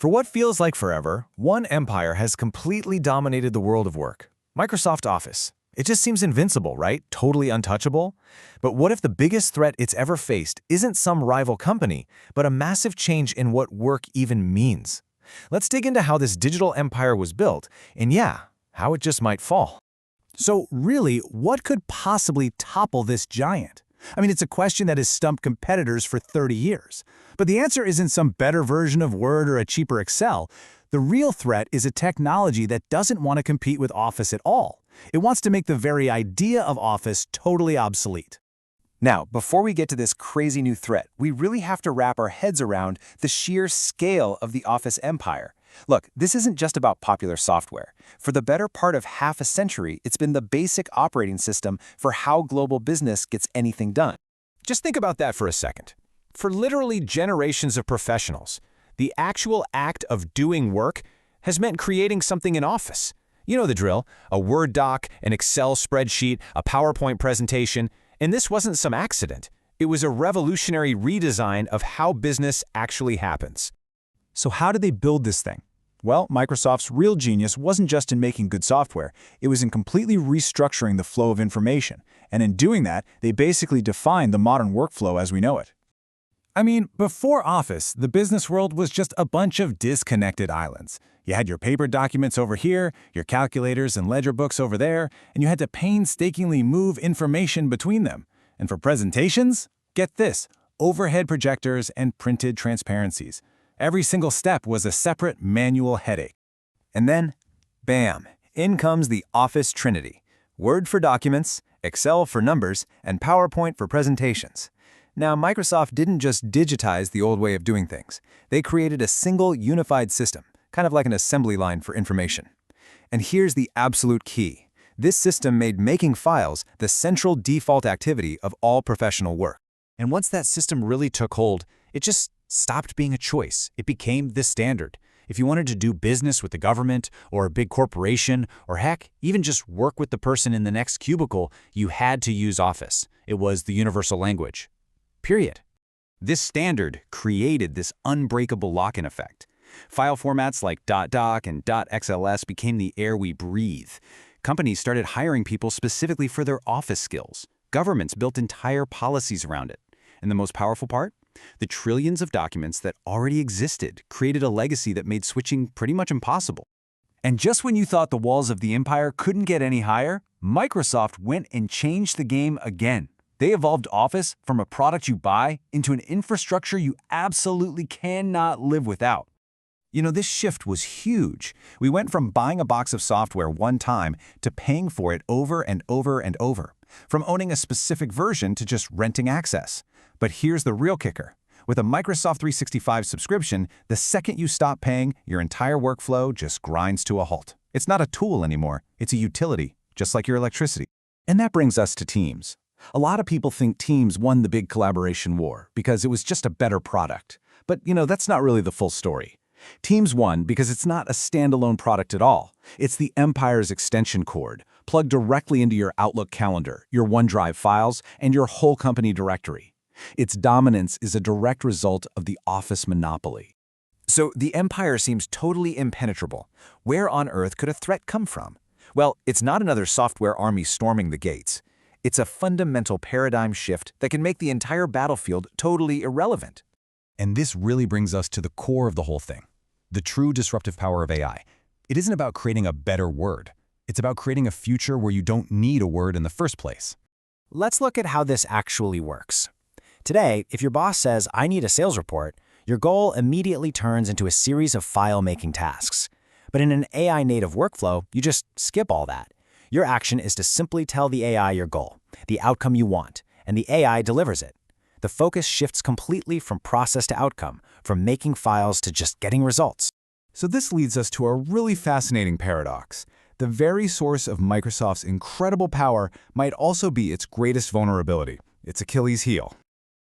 For what feels like forever, one empire has completely dominated the world of work. Microsoft Office. It just seems invincible, right? Totally untouchable? But what if the biggest threat it's ever faced isn't some rival company, but a massive change in what work even means? Let's dig into how this digital empire was built, and yeah, how it just might fall. So really, what could possibly topple this giant? I mean, it's a question that has stumped competitors for 30 years. But the answer isn't some better version of Word or a cheaper Excel. The real threat is a technology that doesn't want to compete with Office at all. It wants to make the very idea of Office totally obsolete. Now, before we get to this crazy new threat, we really have to wrap our heads around the sheer scale of the Office empire. Look, this isn't just about popular software. For the better part of half a century, it's been the basic operating system for how global business gets anything done. Just think about that for a second. For literally generations of professionals, the actual act of doing work has meant creating something in Office. You know the drill: a Word doc, an Excel spreadsheet, a PowerPoint presentation. And this wasn't some accident. It was a revolutionary redesign of how business actually happens. So how did they build this thing? Well, Microsoft's real genius wasn't just in making good software. It was in completely restructuring the flow of information. And in doing that, they basically defined the modern workflow as we know it. I mean, before Office, the business world was just a bunch of disconnected islands. You had your paper documents over here, your calculators and ledger books over there, and you had to painstakingly move information between them. And for presentations, get this: overhead projectors and printed transparencies. Every single step was a separate manual headache. And then, bam, in comes the Office Trinity: Word for documents, Excel for numbers, and PowerPoint for presentations. Now, Microsoft didn't just digitize the old way of doing things. They created a single unified system, kind of like an assembly line for information. And here's the absolute key: this system made making files the central default activity of all professional work. And once that system really took hold, it just stopped being a choice. It became the standard. If you wanted to do business with the government or a big corporation, or heck, even just work with the person in the next cubicle, you had to use Office. It was the universal language. Period. This standard created this unbreakable lock-in effect. File formats like .doc and .xls became the air we breathe. Companies started hiring people specifically for their Office skills. Governments built entire policies around it. And the most powerful part? The trillions of documents that already existed created a legacy that made switching pretty much impossible. And just when you thought the walls of the empire couldn't get any higher, Microsoft went and changed the game again. They evolved Office from a product you buy into an infrastructure you absolutely cannot live without. You know, this shift was huge. We went from buying a box of software one time to paying for it over and over and over, from owning a specific version to just renting access. But here's the real kicker. With a Microsoft 365 subscription, the second you stop paying, your entire workflow just grinds to a halt. It's not a tool anymore. It's a utility, just like your electricity. And that brings us to Teams. A lot of people think Teams won the big collaboration war because it was just a better product. But, you know, that's not really the full story. Teams won because it's not a standalone product at all. It's the empire's extension cord, plugged directly into your Outlook calendar, your OneDrive files, and your whole company directory. Its dominance is a direct result of the Office monopoly. So the empire seems totally impenetrable. Where on earth could a threat come from? Well, it's not another software army storming the gates. It's a fundamental paradigm shift that can make the entire battlefield totally irrelevant. And this really brings us to the core of the whole thing: the true disruptive power of AI. It isn't about creating a better Word. It's about creating a future where you don't need a Word in the first place. Let's look at how this actually works. Today, if your boss says, "I need a sales report," your goal immediately turns into a series of file-making tasks. But in an AI-native workflow, you just skip all that. Your action is to simply tell the AI your goal, the outcome you want, and the AI delivers it. The focus shifts completely from process to outcome, from making files to just getting results. So this leads us to a really fascinating paradox. The very source of Microsoft's incredible power might also be its greatest vulnerability, its Achilles heel.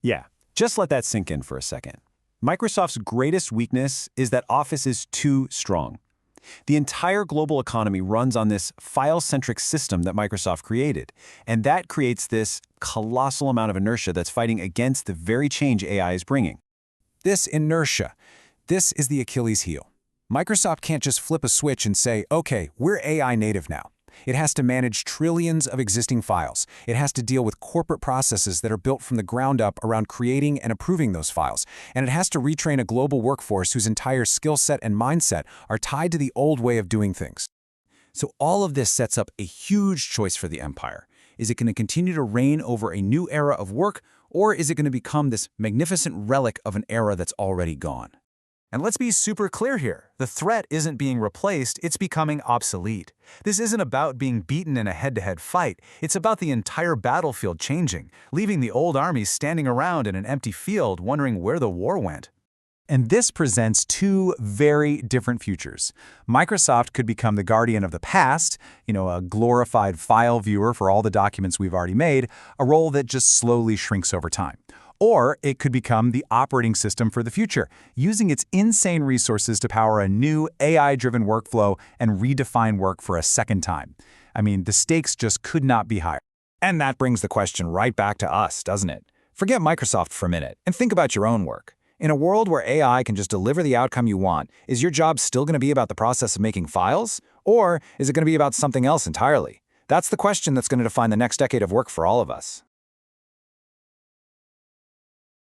Yeah, just let that sink in for a second. Microsoft's greatest weakness is that Office is too strong. The entire global economy runs on this file-centric system that Microsoft created, and that creates this colossal amount of inertia that's fighting against the very change AI is bringing. This inertia, this is the Achilles heel. Microsoft can't just flip a switch and say, okay, we're AI native now. It has to manage trillions of existing files. It has to deal with corporate processes that are built from the ground up around creating and approving those files. And it has to retrain a global workforce whose entire skill set and mindset are tied to the old way of doing things. So all of this sets up a huge choice for the empire. Is it going to continue to reign over a new era of work, or is it going to become this magnificent relic of an era that's already gone? And let's be super clear here. The threat isn't being replaced, it's becoming obsolete. This isn't about being beaten in a head-to-head fight. It's about the entire battlefield changing, leaving the old armies standing around in an empty field wondering where the war went. And this presents two very different futures. Microsoft could become the guardian of the past, a glorified file viewer for all the documents we've already made, a role that just slowly shrinks over time. Or it could become the operating system for the future, using its insane resources to power a new AI-driven workflow and redefine work for a second time. I mean, the stakes just could not be higher. And that brings the question right back to us, doesn't it? Forget Microsoft for a minute and think about your own work. In a world where AI can just deliver the outcome you want, is your job still going to be about the process of making files? Or is it going to be about something else entirely? That's the question that's going to define the next decade of work for all of us.